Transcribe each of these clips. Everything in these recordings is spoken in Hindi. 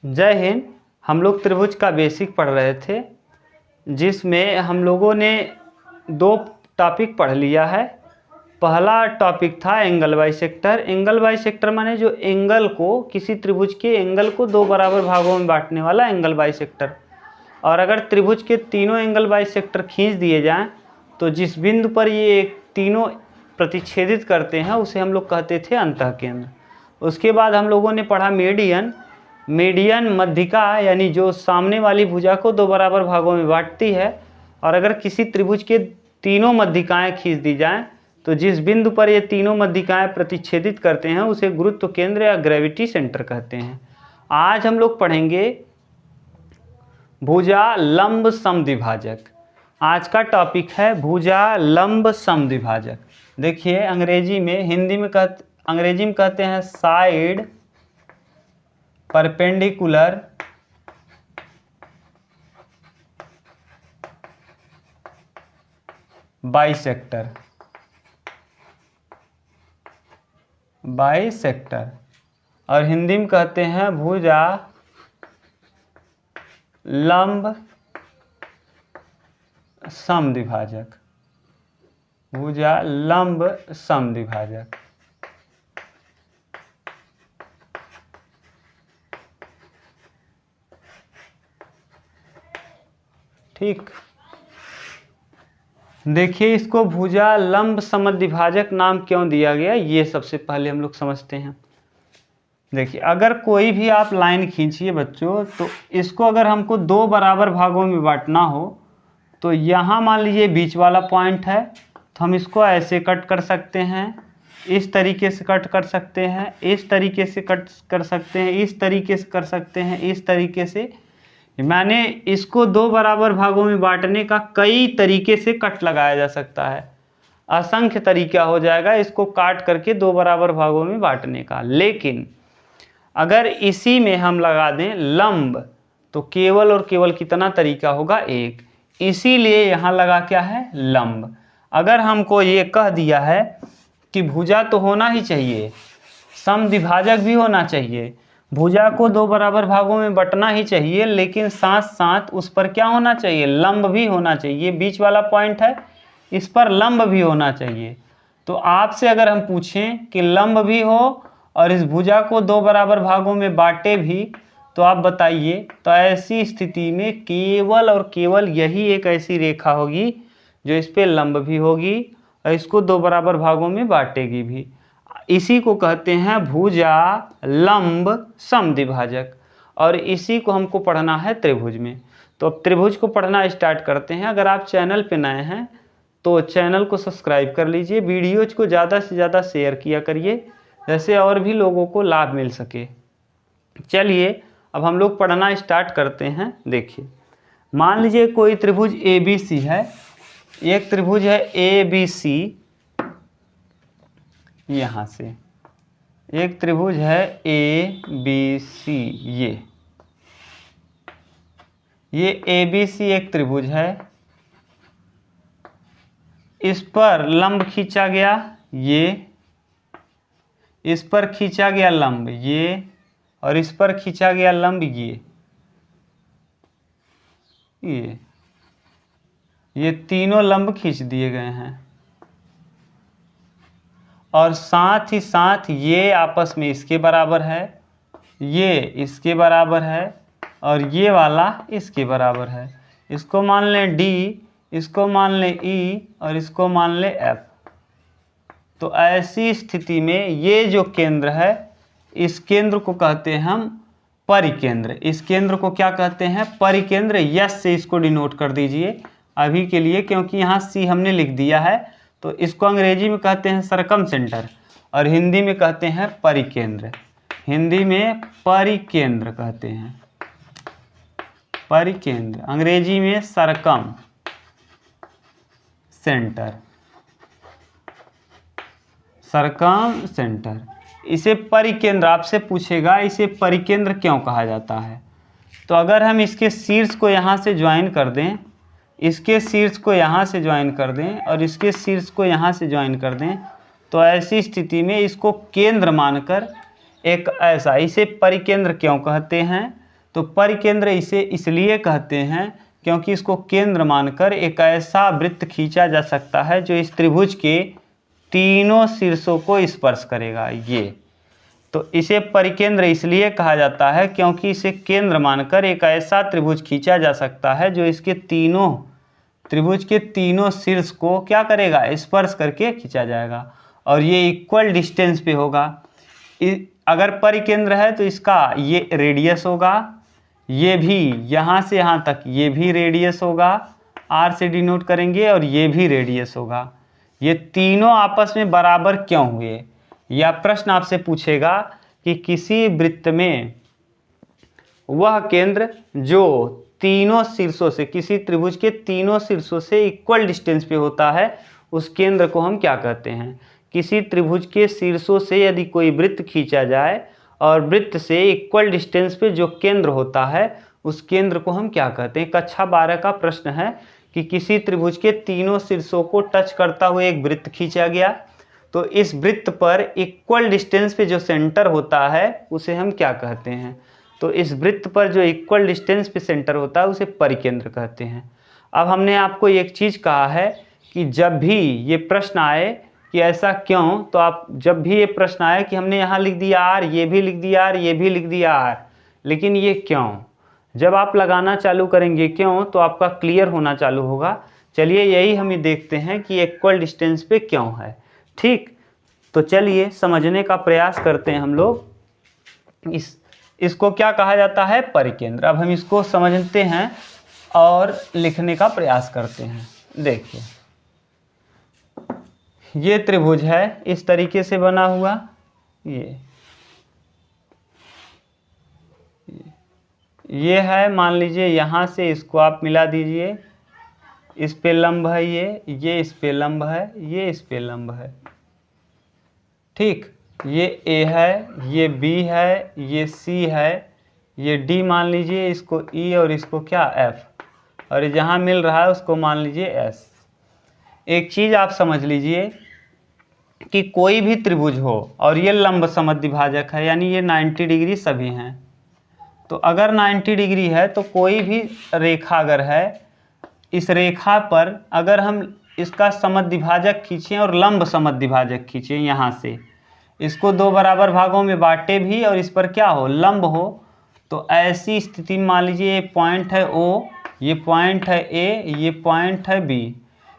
जय हिंद। हम लोग त्रिभुज का बेसिक पढ़ रहे थे, जिसमें हम लोगों ने दो टॉपिक पढ़ लिया है। पहला टॉपिक था एंगल बाइसेक्टर। एंगल बाइसेक्टर माने जो एंगल को, किसी त्रिभुज के एंगल को दो बराबर भागों में बांटने वाला एंगल बाइसेक्टर। और अगर त्रिभुज के तीनों एंगल बाइसेक्टर खींच दिए जाएं तो जिस बिंदु पर ये तीनों प्रतिच्छेदित करते हैं उसे हम लोग कहते थे अंतःकेंद्र। उसके बाद हम लोगों ने पढ़ा मीडियन। मीडियन मध्यिका, यानी जो सामने वाली भुजा को दो बराबर भागों में बांटती है। और अगर किसी त्रिभुज के तीनों मध्यिकाएं खींच दी जाएं तो जिस बिंदु पर ये तीनों मध्यिकाएं प्रतिच्छेदित करते हैं उसे गुरुत्व केंद्र या ग्रेविटी सेंटर कहते हैं। आज हम लोग पढ़ेंगे भुजा लंब समद्विभाजक। आज का टॉपिक है भुजा लंब समद्विभाजक। देखिए अंग्रेजी में कहते हैं साइड परपेंडिकुलर बाइसेक्टर। और हिंदी में कहते हैं भुजा लंब समद्विभाजक। भुजा लंब समद्विभाजक। ठीक, देखिए इसको भुजा लंब समद्विभाजक नाम क्यों दिया गया, ये सबसे पहले हम लोग समझते हैं। देखिए अगर कोई भी आप लाइन खींचिए बच्चों, तो इसको अगर हमको दो बराबर भागों में बांटना हो तो यहाँ मान लीजिए बीच वाला पॉइंट है, तो हम इसको ऐसे कट कर सकते हैं, इस तरीके से कट कर सकते हैं, इस तरीके से कट कर सकते हैं, इस तरीके से कर सकते हैं, इस तरीके से। माने इसको दो बराबर भागों में बांटने का कई तरीके से कट लगाया जा सकता है। असंख्य तरीका हो जाएगा इसको काट करके दो बराबर भागों में बांटने का। लेकिन अगर इसी में हम लगा दें लंब तो केवल और केवल कितना तरीका होगा, एक। इसीलिए यहाँ लगा क्या है, लंब। अगर हमको ये कह दिया है कि भुजा तो होना ही चाहिए, समद्विभाजक भी होना चाहिए, भुजा को दो बराबर भागों में बंटना ही चाहिए, लेकिन साथ साथ उस पर क्या होना चाहिए, लंब भी होना चाहिए। बीच वाला पॉइंट है, इस पर लंब भी होना चाहिए। तो आपसे अगर हम पूछें कि लंब भी हो और इस भुजा को दो बराबर भागों में बांटे भी, तो आप बताइए। तो ऐसी स्थिति में केवल और केवल यही एक ऐसी रेखा होगी जो इस पर लंब भी होगी और इसको दो बराबर भागों में बांटेगी भी। इसी को कहते हैं भुजा लंब समद्विभाजक। और इसी को हमको पढ़ना है त्रिभुज में। तो अब त्रिभुज को पढ़ना स्टार्ट करते हैं। अगर आप चैनल पे नए हैं तो चैनल को सब्सक्राइब कर लीजिए, वीडियोज को ज़्यादा से ज़्यादा शेयर किया करिए, जैसे और भी लोगों को लाभ मिल सके। चलिए अब हम लोग पढ़ना स्टार्ट करते हैं। देखिए मान लीजिए कोई त्रिभुज ABC है, एक त्रिभुज है ABC, यहाँ से एक त्रिभुज है ABC। ये ABC एक त्रिभुज है, इस पर लंब खींचा गया, ये इस पर खींचा गया लंब ये, और इस पर खींचा गया लंब ये तीनों लंब खींच दिए गए हैं। और साथ ही साथ ये आपस में इसके बराबर है, ये इसके बराबर है और ये वाला इसके बराबर है। इसको मान लें D, इसको मान लें E और इसको मान लें F। तो ऐसी स्थिति में ये जो केंद्र है, इस केंद्र को कहते हैं हम परिकेंद्र। इस केंद्र को क्या कहते हैं, परिकेंद्र। यस से इसको डिनोट कर दीजिए अभी के लिए, क्योंकि यहाँ C हमने लिख दिया है। तो इसको अंग्रेजी में कहते हैं सरकम सेंटर और हिंदी में कहते हैं परिकेंद्र। हिंदी में परिकेंद्र कहते हैं, परिकेंद्र। अंग्रेजी में सरकम सेंटर, सरकम सेंटर। इसे परिकेंद्र, आपसे पूछेगा इसे परिकेंद्र क्यों कहा जाता है। तो अगर हम इसके शीर्ष को यहाँ से ज्वाइन कर दें, इसके शीर्ष को यहाँ से ज्वाइन कर दें और इसके शीर्ष को यहाँ से ज्वाइन कर दें, तो ऐसी स्थिति में इसको केंद्र मानकर एक ऐसा, इसे परिकेंद्र क्यों कहते हैं, तो परिकेंद्र इसे इसलिए कहते हैं क्योंकि इसको केंद्र मानकर एक ऐसा वृत्त खींचा जा सकता है जो इस त्रिभुज के तीनों शीर्षों को स्पर्श करेगा। ये तो इसे परिकेंद्र इसलिए कहा जाता है क्योंकि इसे केंद्र मानकर एक ऐसा त्रिभुज खींचा जा सकता है जो इसके त्रिभुज के तीनों शीर्ष को क्या करेगा, स्पर्श करके खींचा जाएगा और ये इक्वल डिस्टेंस पे होगा। अगर परिकेंद्र है तो इसका ये रेडियस होगा, ये भी यहाँ से यहाँ तक ये भी रेडियस होगा, r से डिनोट करेंगे, और ये भी रेडियस होगा। ये तीनों आपस में बराबर क्यों हुए, या प्रश्न आपसे पूछेगा कि किसी वृत्त में वह केंद्र जो तीनों शीर्षों से, किसी त्रिभुज के तीनों शीर्षों से इक्वल डिस्टेंस पे होता है, उस केंद्र को हम क्या कहते हैं। किसी त्रिभुज के शीर्षों से यदि कोई वृत्त खींचा जाए और वृत्त से इक्वल डिस्टेंस पे जो केंद्र होता है, उस केंद्र को हम क्या कहते हैं। कक्षा 12 का प्रश्न है कि किसी त्रिभुज के तीनों शीर्षों को टच करता हुआ एक वृत्त खींचा गया, तो इस वृत्त पर इक्वल डिस्टेंस पे जो सेंटर होता है उसे हम क्या कहते हैं। तो इस वृत्त पर जो इक्वल डिस्टेंस पे सेंटर होता है उसे परिकेंद्र कहते हैं। अब हमने आपको एक चीज़ कहा है कि जब भी ये प्रश्न आए कि ऐसा क्यों, तो आप जब भी ये प्रश्न आए कि हमने यहाँ लिख दिया r, ये भी लिख दिया r, ये भी लिख दिया r, लेकिन ये क्यों, जब आप लगाना चालू करेंगे क्यों तो आपका क्लियर होना चालू होगा। चलिए यही हम देखते हैं कि इक्वल डिस्टेंस पे क्यों है। ठीक, तो चलिए समझने का प्रयास करते हैं हम लोग। इसको क्या कहा जाता है, परिकेंद्र। अब हम इसको समझते हैं और लिखने का प्रयास करते हैं। देखिए ये त्रिभुज है, इस तरीके से बना हुआ, ये है, मान लीजिए यहाँ से इसको आप मिला दीजिए, इस पे लंब है ये इस पे लंब है, ये इस पे लंब है। ठीक, ये A है, ये B है, ये C है, ये D मान लीजिए, इसको E और इसको क्या F, और जहाँ मिल रहा है उसको मान लीजिए S। एक चीज़ आप समझ लीजिए कि कोई भी त्रिभुज हो और ये लंब समद्विभाजक है, यानी ये 90 डिग्री सभी हैं। तो अगर 90 डिग्री है तो कोई भी रेखा अगर है, इस रेखा पर अगर हम इसका समद्विभाजक खींचें और लंब समद्विभाजक खींचें, यहाँ से इसको दो बराबर भागों में बांटे भी और इस पर क्या हो, लंब हो, तो ऐसी स्थिति में मान लीजिए ये पॉइंट है O, ये पॉइंट है A, ये पॉइंट है B,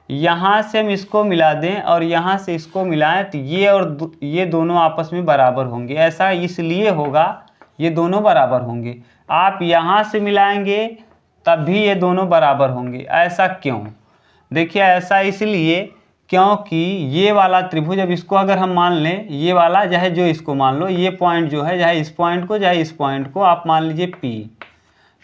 यहाँ से हम इसको मिला दें और यहाँ से इसको मिलाएं तो ये और ये दोनों आपस में बराबर होंगे। ऐसा इसलिए होगा, ये दोनों बराबर होंगे। आप यहाँ से मिलाएंगे तब भी ये दोनों बराबर होंगे। ऐसा क्यों, देखिए ऐसा इसलिए क्योंकि ये वाला त्रिभुज, अब इसको अगर हम मान लें, ये वाला चाहे जो इसको मान लो, ये पॉइंट जो है चाहे इस पॉइंट को चाहे इस पॉइंट को आप मान लीजिए P,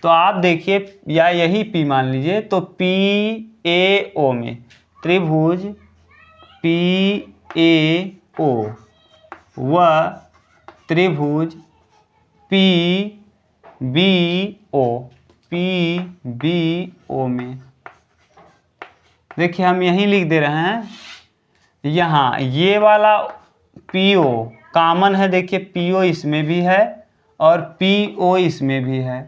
तो आप देखिए, या यही P मान लीजिए, तो PAO में त्रिभुज PAO व त्रिभुज PBO में, देखिए हम यहीं लिख दे रहे हैं, यहाँ ये वाला PO कॉमन है, देखिए PO इसमें भी है और PO इसमें भी है,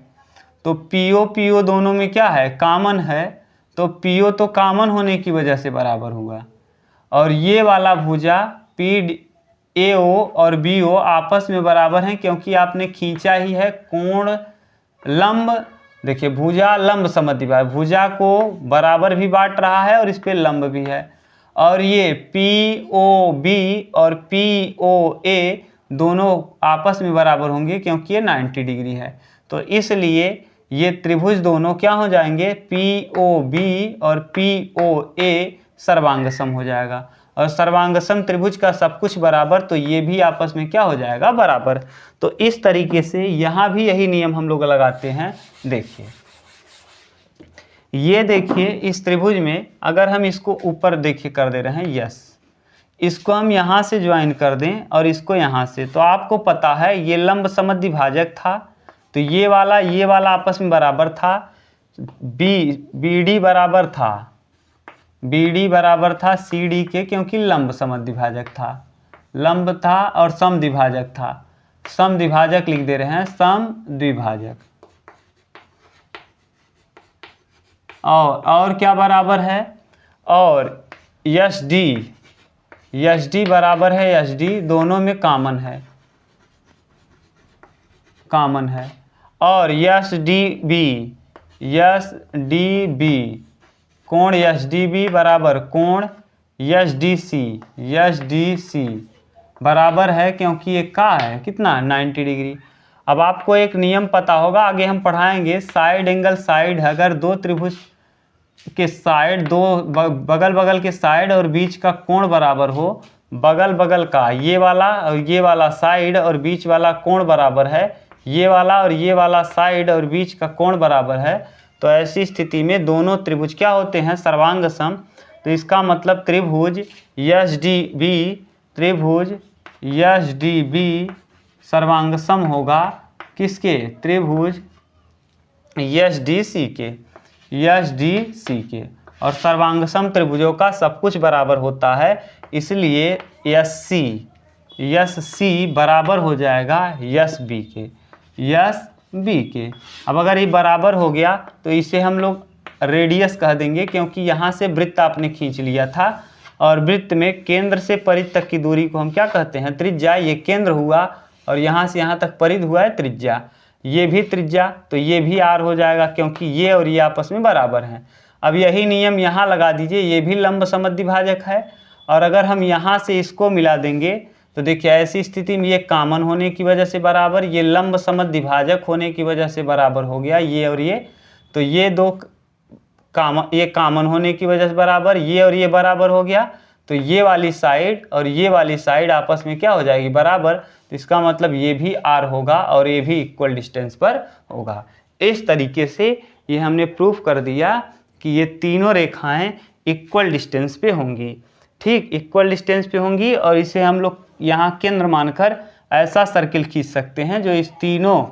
तो PO दोनों में क्या है, कॉमन है, तो PO तो कॉमन होने की वजह से बराबर हुआ। और ये वाला भुजा PAO और BO आपस में बराबर हैं क्योंकि आपने खींचा ही है कोण लंब। देखिए भुजा लंब समद्विभाजक, भुजा को बराबर भी बांट रहा है और इस पे लंब भी है। और ये POB और POA दोनों आपस में बराबर होंगे क्योंकि ये 90 डिग्री है, तो इसलिए ये त्रिभुज दोनों क्या हो जाएंगे, POB और POA सर्वांगसम हो जाएगा। और सर्वांगसम त्रिभुज का सब कुछ बराबर, तो ये भी आपस में क्या हो जाएगा, बराबर। तो इस तरीके से यहाँ भी यही नियम हम लोग लगाते हैं। देखिए ये देखिए, इस त्रिभुज में अगर हम इसको ऊपर देखिए कर दे रहे हैं, यस, इसको हम यहाँ से ज्वाइन कर दें और इसको यहाँ से, तो आपको पता है ये लंब समद्विभाजक था, तो ये वाला आपस में बराबर था, BD बराबर था CD के, क्योंकि लंब समद्विभाजक था, लंब था और समद्विभाजक था, समद्विभाजक लिख दे रहे हैं, समद्विभाजक। और क्या बराबर है, और यस डी बराबर है यस डी, दोनों में कॉमन है, और यस डी बी कोण यस डी बी बराबर कोण यस डी सी बराबर है, क्योंकि ये का है कितना 90 डिग्री। अब आपको एक नियम पता होगा, आगे हम पढ़ाएंगे, साइड एंगल साइड, अगर दो त्रिभुज के साइड, दो बगल बगल के साइड और बीच का कोण बराबर हो, बगल बगल का ये वाला साइड और बीच वाला कोण बराबर है, ये वाला साइड और बीच का कोण बराबर है, तो ऐसी स्थिति में दोनों त्रिभुज क्या होते हैं, सर्वांग सम। तो इसका मतलब त्रिभुज यस डी बी सर्वांग सम होगा किसके, त्रिभुज यस डी सी के। और सर्वांगसम त्रिभुजों का सब कुछ बराबर होता है, इसलिए यस सी बराबर हो जाएगा यस बी के। अब अगर ये बराबर हो गया तो इसे हम लोग रेडियस कह देंगे, क्योंकि यहाँ से वृत्त आपने खींच लिया था, और वृत्त में केंद्र से परिध तक की दूरी को हम क्या कहते हैं, त्रिज्या। ये केंद्र हुआ और यहाँ से यहाँ तक परिध हुआ है त्रिज्या, ये भी त्रिज्या, तो ये भी आर हो जाएगा, क्योंकि ये और ये आपस में बराबर हैं। अब यही नियम यहाँ लगा दीजिए, ये भी लंब समद्विभाजक है, और अगर हम यहाँ से इसको मिला देंगे तो देखिए ऐसी स्थिति में ये कॉमन होने की वजह से बराबर, ये लंब समद्विभाजक होने की वजह से बराबर हो गया, ये और ये, तो ये दो ये कॉमन होने की वजह से बराबर, ये और ये बराबर हो गया, तो ये वाली साइड और ये वाली साइड आपस में क्या हो जाएगी, बराबर। तो इसका मतलब ये भी आर होगा और ये भी इक्वल डिस्टेंस पर होगा। इस तरीके से ये हमने प्रूफ कर दिया कि ये तीनों रेखाएं इक्वल डिस्टेंस पे होंगी, ठीक, इक्वल डिस्टेंस पे होंगी, और इसे हम लोग यहाँ केंद्र मानकर ऐसा सर्किल खींच सकते हैं जो इस तीनों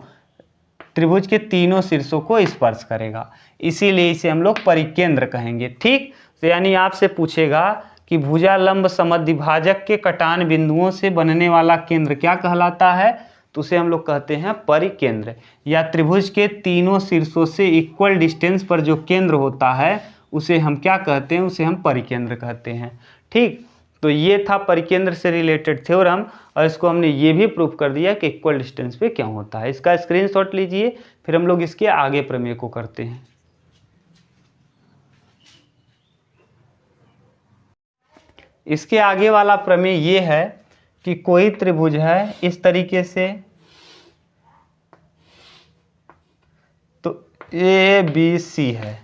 त्रिभुज के तीनों शीर्षों को स्पर्श करेगा, इसीलिए इसे हम लोग परिकेंद्र कहेंगे, ठीक। तो यानी आपसे पूछेगा कि भुजा लंब समद्विभाजक के कटान बिंदुओं से बनने वाला केंद्र क्या कहलाता है, तो उसे हम लोग कहते हैं परिकेंद्र, या त्रिभुज के तीनों शीर्षों से इक्वल डिस्टेंस पर जो केंद्र होता है उसे हम क्या कहते हैं, उसे हम परिकेंद्र कहते हैं, ठीक। तो ये था परिकेंद्र से रिलेटेड थ्योरम, और इसको हमने ये भी प्रूफ कर दिया कि इक्वल डिस्टेंस पे क्या होता है। इसका स्क्रीनशॉट लीजिए, फिर हम लोग इसके आगे प्रमेय को करते हैं। इसके आगे वाला प्रमेय ये है कि कोई त्रिभुज है इस तरीके से, तो ए बी सी है,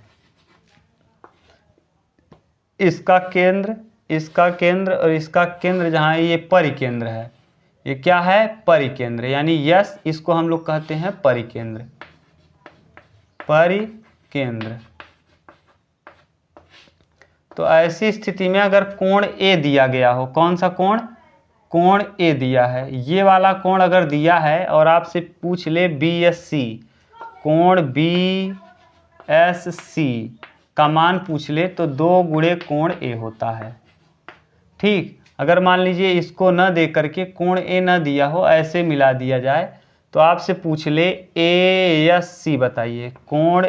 इसका केंद्र और इसका केंद्र जहाँ ये परिकेंद्र है, ये क्या है, परिकेंद्र, यानी यस, इसको हम लोग कहते हैं परिकेंद्र। तो ऐसी स्थिति में अगर कोण ए दिया गया हो, कौन सा कोण, कोण ए दिया है, ये वाला कोण अगर दिया है और आपसे पूछ ले BSC, कोण BSC का मान पूछ ले, तो 2 गुणे कोण ए होता है, ठीक। अगर मान लीजिए इसको न दे करके कोण ए न दिया हो, ऐसे मिला दिया जाए, तो आपसे पूछ ले ASC बताइए, कोण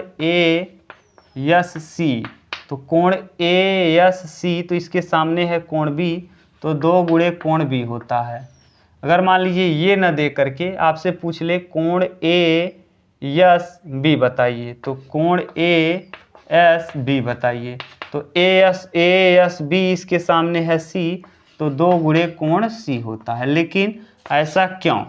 ASC, तो कोण ASC, तो इसके सामने है कोण B, तो 2 गुणे कोण B होता है। अगर मान लीजिए ये न दे करके आपसे पूछ ले कोण ASB बताइए, तो कोण ASB बताइए, तो ASB इसके सामने है C, तो 2 गुणे कोण C होता है। लेकिन ऐसा क्यों,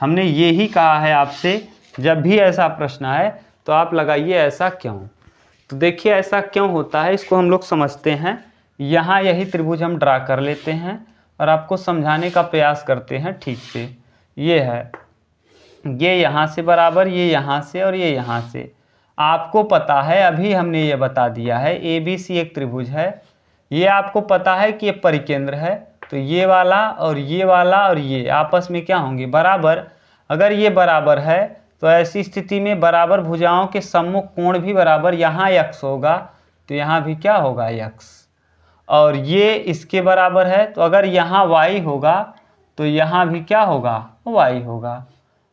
हमने ये ही कहा है आपसे, जब भी ऐसा प्रश्न आए तो आप लगाइए ऐसा क्यों। तो देखिए ऐसा क्यों होता है, इसको हम लोग समझते हैं। यहाँ यही त्रिभुज हम ड्रा कर लेते हैं और आपको समझाने का प्रयास करते हैं ठीक से। ये है, ये यहाँ से बराबर, ये यहाँ से और ये यहाँ से। आपको पता है, अभी हमने ये बता दिया है, ABC एक त्रिभुज है, ये आपको पता है कि ये परिकेंद्र है, तो ये वाला और ये वाला और ये आपस में क्या होंगे, बराबर। अगर ये बराबर है तो ऐसी स्थिति में बराबर भुजाओं के सम्मुख कोण भी बराबर, यहाँ x होगा तो यहाँ भी क्या होगा, x, और ये इसके बराबर है, तो अगर यहाँ y होगा तो यहाँ भी क्या होगा, y होगा।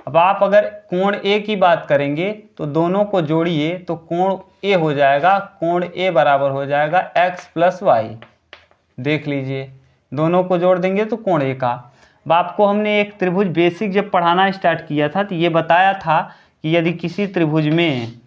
अब आप अगर कोण ए की बात करेंगे तो दोनों को जोड़िए तो कोण ए हो जाएगा, कोण ए बराबर हो जाएगा x प्लस वाई। देख लीजिए, दोनों को जोड़ देंगे तो कोण ए का। अब आपको हमने एक त्रिभुज बेसिक जब पढ़ाना स्टार्ट किया था तो ये बताया था कि यदि किसी त्रिभुज में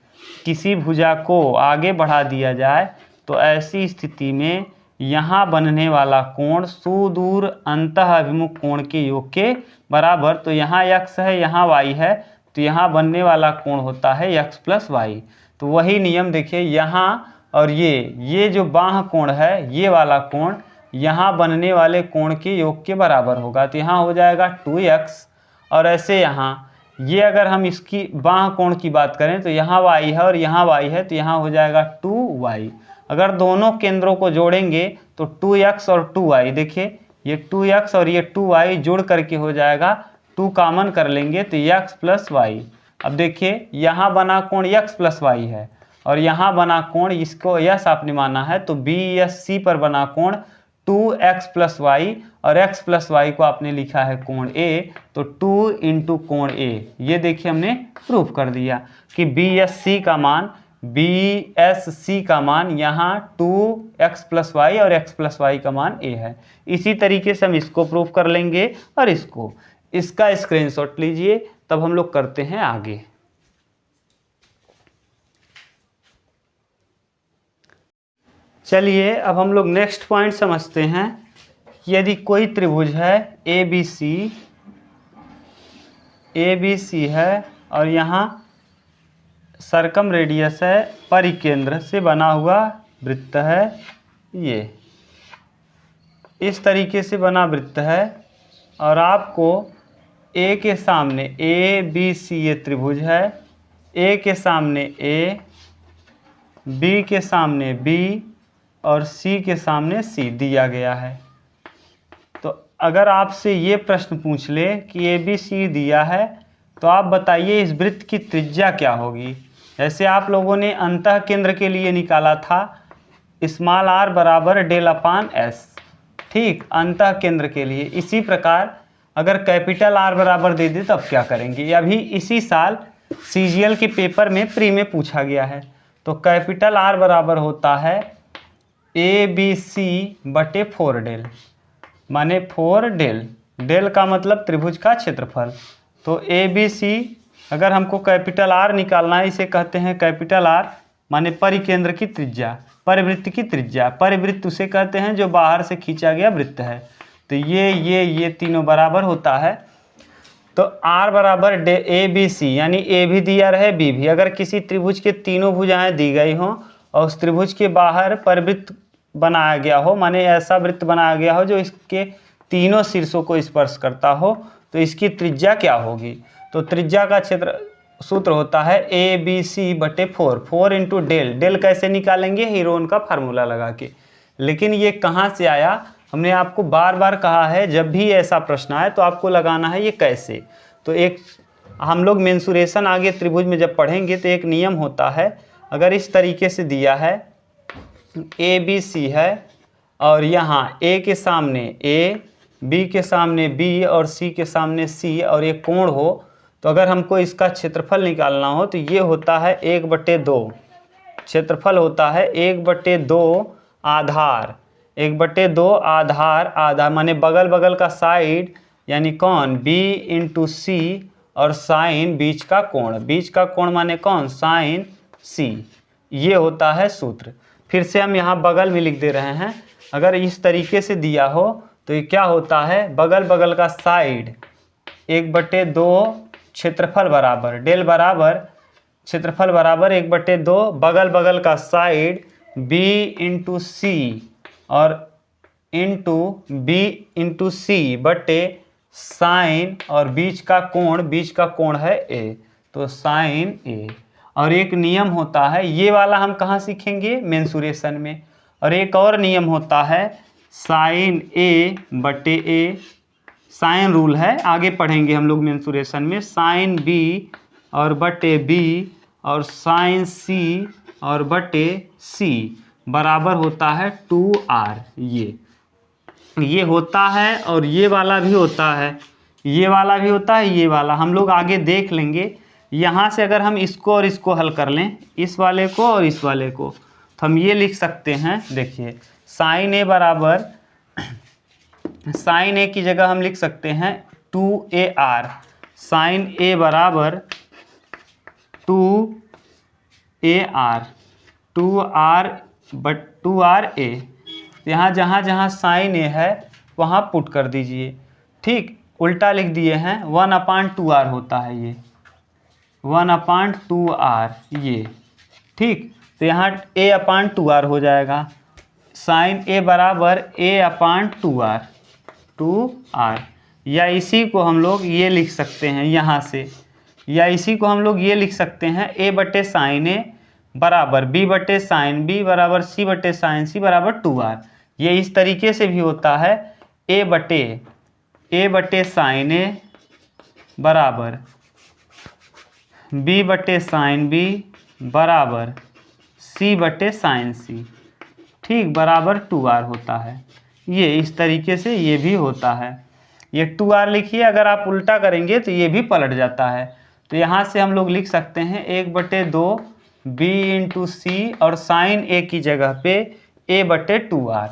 किसी भुजा को आगे बढ़ा दिया जाए तो ऐसी स्थिति में यहाँ बनने वाला कोण सुदूर अंतः अभिमुख कोण के योग के बराबर, तो यहाँ x है यहाँ y है, तो यहाँ बनने वाला कोण होता है x प्लस वाई। तो वही नियम देखिए यहाँ और ये जो बाह्य कोण है, ये वाला कोण यहाँ बनने वाले कोण के योग के बराबर होगा, तो यहाँ हो जाएगा 2x। और ऐसे यहाँ ये अगर हम इसकी बाह्य कोण की बात करें तो यहाँ y है और यहाँ y है, तो यहाँ हो जाएगा 2y। अगर दोनों केंद्रों को जोड़ेंगे तो 2x और 2y, देखिए ये 2x और ये 2y जोड़ करके हो जाएगा 2 कॉमन कर लेंगे तो x प्लस वाई। अब देखिए यहाँ बना कोण x प्लस वाई है और यहाँ बना कोण, इसको यस आपने माना है तो BSC पर बना कोण 2x प्लस वाई और x प्लस वाई को आपने लिखा है कोण A, तो 2 इंटू कोण A। ये देखिए हमने प्रूफ कर दिया कि BSC का मान यहाँ 2x प्लस वाई और x प्लस वाई का मान A है। इसी तरीके से हम इसको प्रूफ कर लेंगे और इसका स्क्रीनशॉट लीजिए, तब हम लोग करते हैं आगे। चलिए अब हम लोग नेक्स्ट पॉइंट समझते हैं। यदि कोई त्रिभुज है ABC है और यहाँ सर्कम रेडियस है, परिकेंद्र से बना हुआ वृत्त है, ये इस तरीके से बना वृत्त है और आपको A के सामने ABC ये त्रिभुज है, A के सामने A, B के सामने B और C के सामने C दिया गया है। तो अगर आपसे ये प्रश्न पूछ ले कि ABC दिया है तो आप बताइए इस वृत्त की त्रिज्या क्या होगी। जैसे आप लोगों ने अंतः केंद्र के लिए निकाला था स्मॉल r बराबर डेल अपान s, ठीक, अंतः केंद्र के लिए। इसी प्रकार अगर कैपिटल R बराबर दे दे तब क्या करेंगे, अभी इसी साल CGL के पेपर में प्री में पूछा गया है। तो कैपिटल R बराबर होता है ABC बटे 4 डेल, माने 4 डेल, डेल का मतलब त्रिभुज का क्षेत्रफल। तो ABC अगर हमको कैपिटल R निकालना है, इसे कहते हैं कैपिटल R माने परिकेंद्र की त्रिज्या, परिवृत्त की त्रिज्या। परिवृत्त उसे कहते हैं जो बाहर से खींचा गया वृत्त है। तो ये तीनों बराबर होता है। तो R बराबर ABC, यानी A भी दिया रहे B भी। अगर किसी त्रिभुज के तीनों भुजाएं दी गई हों और उस त्रिभुज के बाहर परिवृत्त बनाया गया हो, माने ऐसा वृत्त बनाया गया हो जो इसके तीनों शीर्षों को स्पर्श करता हो, तो इसकी त्रिज्या क्या होगी। तो त्रिज्या का सूत्र होता है ABC बटे 4, 4 इंटू डेल। डेल कैसे निकालेंगे, हीरोन का फार्मूला लगा के। लेकिन ये कहाँ से आया, हमने आपको बार बार कहा है जब भी ऐसा प्रश्न आए तो आपको लगाना है ये कैसे। तो एक हम लोग मेंसुरेशन आगे त्रिभुज में जब पढ़ेंगे तो एक नियम होता है, अगर इस तरीके से दिया है ABC है और यहाँ A के सामने A, B के सामने B और C के सामने C और ये कोण हो, तो अगर हमको इसका क्षेत्रफल निकालना हो तो ये होता है 1/2, क्षेत्रफल होता है 1/2 आधार, 1/2 आधार माने बगल बगल का साइड यानी कौन B इंटू C और साइन बीच का कोण माने कौन साइन C। ये होता है सूत्र। फिर से हम यहाँ बगल में लिख दे रहे हैं। अगर इस तरीके से दिया हो तो ये क्या होता है, बगल बगल का साइड 1/2 क्षेत्रफल बराबर डेल बराबर क्षेत्रफल बराबर 1/2 बगल बगल का साइड B इंटू C और इंटू B इंटू C बटे साइन और बीच का कोण है A, तो साइन A। और एक नियम होता है, ये वाला हम कहाँ सीखेंगे, मेंसुरेशन में। और एक और नियम होता है साइन A बटे A, साइन रूल है, आगे पढ़ेंगे हम लोग मेंसुरेशन में। साइन B और बटे B और साइन C और बटे C बराबर होता है 2R। ये होता है और ये वाला भी होता है, ये वाला भी होता है, ये वाला हम लोग आगे देख लेंगे। यहाँ से अगर हम इसको और इसको हल कर लें, इस वाले को और इस वाले को, तो हम ये लिख सकते हैं, देखिए साइन ए बराबर, साइन ए की जगह हम लिख सकते हैं 2AR, साइन ए बराबर 2AR, 2RA। यहाँ जहाँ जहाँ साइन ए है वहाँ पुट कर दीजिए, ठीक। उल्टा लिख दिए हैं, 1/2R होता है ये, 1/2R ये, ठीक। तो यहाँ A/2R हो जाएगा, साइन ए बराबर A/2R, 2R। या इसी को हम लोग ये लिख सकते हैं यहाँ से, या इसी को हम लोग ये लिख सकते हैं A/sin A बराबर B/sin B बराबर C/sin C बराबर 2R। ये इस तरीके से भी होता है, A/sin A बराबर B/sin B बराबर C/sin C, ठीक, बराबर 2R होता है। ये इस तरीके से ये भी होता है। ये 2R लिखिए, अगर आप उल्टा करेंगे तो ये भी पलट जाता है। तो यहाँ से हम लोग लिख सकते हैं 1/2 B/C और साइन ए की जगह पे A/2R,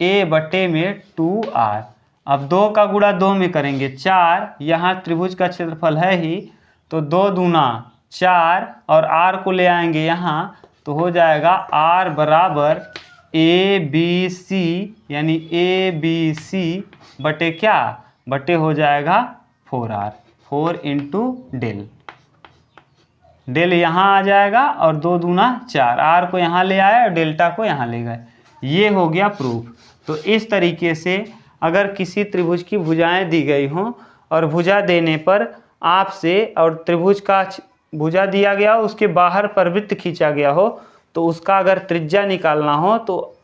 A/2R। अब 2 का गुणा 2 में करेंगे 4, यहाँ त्रिभुज का क्षेत्रफल है ही, तो 2 दूना 4 और R को ले आएंगे यहाँ, तो हो जाएगा R बराबर ABC, यानी ABC बटे क्या, बटे हो जाएगा 4R, 4 × डेल, डेल यहाँ आ जाएगा और 2 दूना 4, R को यहाँ ले आए और डेल्टा को यहाँ ले गए। ये हो गया प्रूफ। तो इस तरीके से अगर किसी त्रिभुज की भुजाएं दी गई हों और भुजा देने पर आपसे और त्रिभुज का भुजा दिया गया हो, उसके बाहर परिवृत्त खींचा गया हो, तो उसका अगर त्रिज्या निकालना हो तो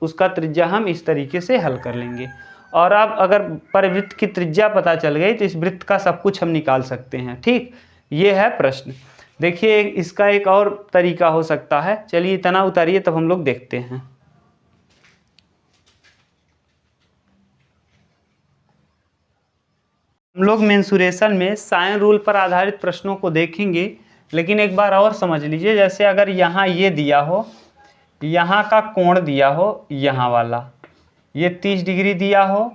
उसका त्रिज्या हम इस तरीके से हल कर लेंगे। और अब अगर परिवृत्त की त्रिज्या पता चल गई तो इस वृत्त का सब कुछ हम निकाल सकते हैं, ठीक। ये है प्रश्न। देखिए इसका एक और तरीका हो सकता है, चलिए इतना उतारिए तब हम लोग देखते हैं। हम लोग मेंसुरेशन में साइन रूल पर आधारित प्रश्नों को देखेंगे, लेकिन एक बार और समझ लीजिए, जैसे अगर यहाँ ये दिया हो, यहाँ का कोण दिया हो, यहाँ वाला ये 30 डिग्री दिया हो,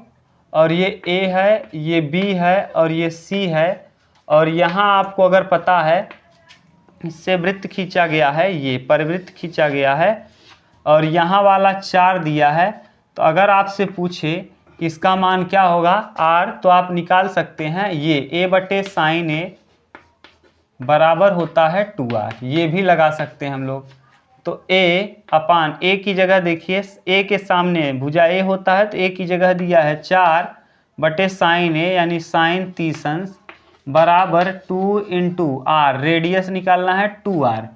और ये A है, ये B है और ये C है, और यहाँ आपको अगर पता है इससे वृत्त खींचा गया है, ये परिवृत्त खींचा गया है, और यहाँ वाला 4 दिया है, तो अगर आपसे पूछे कि इसका मान क्या होगा R, तो आप निकाल सकते हैं ये A/sin A बराबर होता है 2R, ये भी लगा सकते हैं हम लोग। तो A की जगह देखिए, A के सामने भुजा A होता है, तो A की जगह दिया है 4/sin A यानी साइन 30 अंश बराबर 2 × R, रेडियस निकालना है 2R,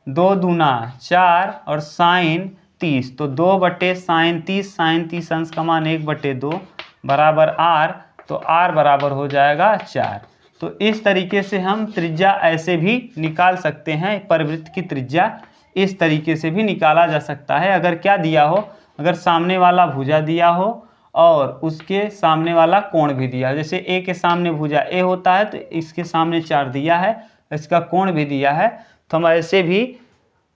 2 दूना 4 और साइन 30, तो 2/sin 30, साइन 30 अंश का मान 1/2 बराबर R, तो R बराबर हो जाएगा 4। तो इस तरीके से हम त्रिज्या ऐसे भी निकाल सकते हैं, परिवृत्त की त्रिज्या इस तरीके से भी निकाला जा सकता है। अगर क्या दिया हो, अगर सामने वाला भुजा दिया हो और उसके सामने वाला कोण भी दिया है, जैसे A के सामने भुजा A होता है तो इसके सामने 4 दिया है, इसका कोण भी दिया है, तो हम ऐसे भी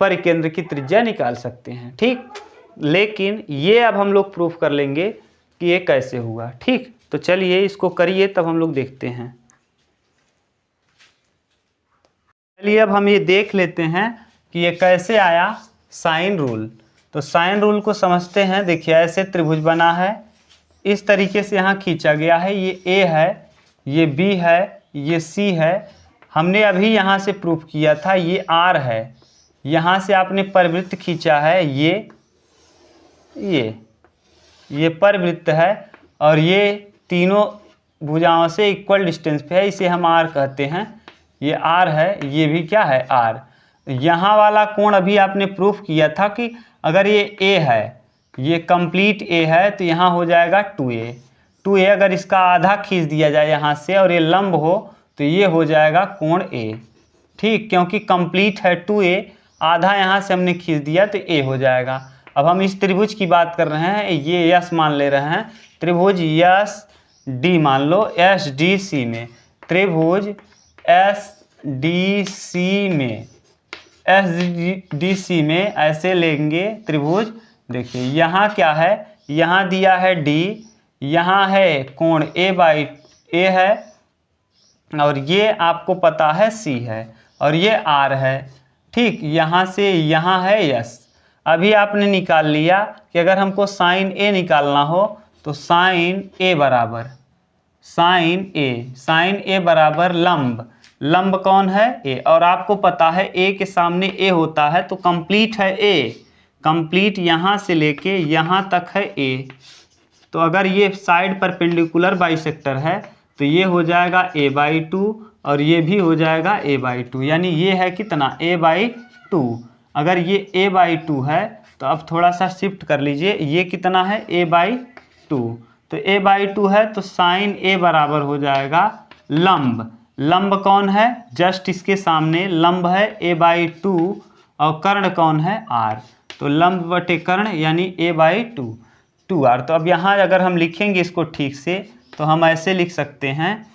परिकेंद्र की त्रिज्या निकाल सकते हैं, ठीक। लेकिन ये अब हम लोग प्रूफ कर लेंगे कि ये कैसे हुआ, ठीक। तो चलिए इसको करिए तब हम लोग देखते हैं। चलिए अब हम ये देख लेते हैं कि ये कैसे आया साइन रूल। तो साइन रूल को समझते हैं। देखिए ऐसे त्रिभुज बना है, इस तरीके से यहाँ खींचा गया है, ये A है, ये B है, ये C है। हमने अभी यहाँ से प्रूफ किया था ये R है, यहाँ से आपने परिवृत्त खींचा है, ये परिवृत्त है, और ये तीनों भुजाओं से इक्वल डिस्टेंस पे है, इसे हम R कहते हैं। ये R है, ये भी क्या है R। यहाँ वाला कोण अभी आपने प्रूफ किया था कि अगर ये A है, ये कंप्लीट A है, तो यहाँ हो जाएगा 2A। अगर इसका आधा खींच दिया जाए यहाँ से और ये लंब हो तो ये हो जाएगा कोण A, ठीक, क्योंकि कंप्लीट है 2A, आधा यहाँ से हमने खींच दिया तो A हो जाएगा। अब हम इस त्रिभुज की बात कर रहे हैं, ये यस मान ले रहे हैं, त्रिभुज यस डी मान लो, एस डी सी में, त्रिभुज एस डी सी में, एस डी सी में ऐसे लेंगे त्रिभुज। देखिए यहाँ क्या है, यहाँ दिया है डी, यहाँ है कोण ए है, और ये आपको पता है सी है, और ये आर है। ठीक, यहाँ से यहाँ है यस। अभी आपने निकाल लिया कि अगर हमको साइन ए निकालना हो तो साइन ए बराबर लंब कौन है, ए, और आपको पता है ए के सामने ए होता है तो कंप्लीट है ए, कंप्लीट यहाँ से लेके यहाँ तक है ए। तो अगर ये साइड परपेंडिकुलर बाइसेक्टर है तो ये हो जाएगा a/2 और ये भी हो जाएगा a/2, यानी ये है कितना a/2। अगर ये a/2 है तो अब थोड़ा सा शिफ्ट कर लीजिए, ये कितना है a/2, तो a/2 है तो साइन a बराबर हो जाएगा लंब कौन है, जस्ट इसके सामने लंब है a/2 और कर्ण कौन है r, तो लंब बटे कर्ण यानी a/2 2r। तो अब यहाँ अगर हम लिखेंगे इसको ठीक से तो हम ऐसे लिख सकते हैं,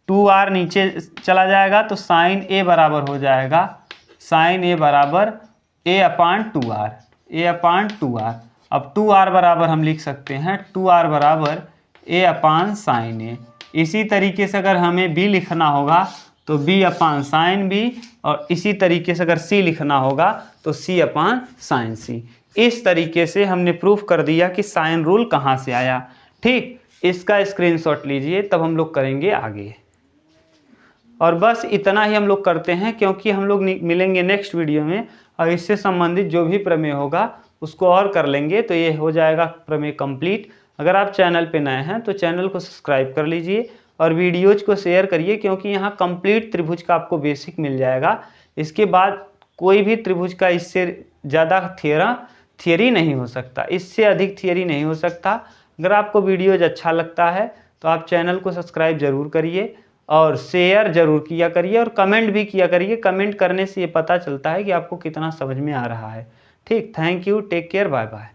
2r नीचे चला जाएगा तो साइन a बराबर हो जाएगा, साइन a बराबर a/2r। अब 2r बराबर हम लिख सकते हैं 2r बराबर a/sin a। इसी तरीके से अगर हमें b लिखना होगा तो b/sin b, और इसी तरीके से अगर c लिखना होगा तो c/sin c। इस तरीके से हमने प्रूफ कर दिया कि साइन रूल कहाँ से आया। ठीक, इसका स्क्रीनशॉट लीजिए, तब हम लोग करेंगे आगे। और बस इतना ही हम लोग करते हैं, क्योंकि हम लोग मिलेंगे नेक्स्ट वीडियो में और इससे संबंधित जो भी प्रमेय होगा उसको और कर लेंगे, तो ये हो जाएगा प्रमेय कंप्लीट। अगर आप चैनल पे नए हैं तो चैनल को सब्सक्राइब कर लीजिए और वीडियोज को शेयर करिए, क्योंकि यहाँ कंप्लीट त्रिभुज का आपको बेसिक मिल जाएगा। इसके बाद कोई भी त्रिभुज का इससे ज़्यादा थियरी नहीं हो सकता, इससे अधिक थियरी नहीं हो सकता। अगर आपको वीडियोज अच्छा लगता है तो आप चैनल को सब्सक्राइब ज़रूर करिए और शेयर ज़रूर किया करिए और कमेंट भी किया करिए। कमेंट करने से ये पता चलता है कि आपको कितना समझ में आ रहा है। ठीक, thank you, take care, bye bye.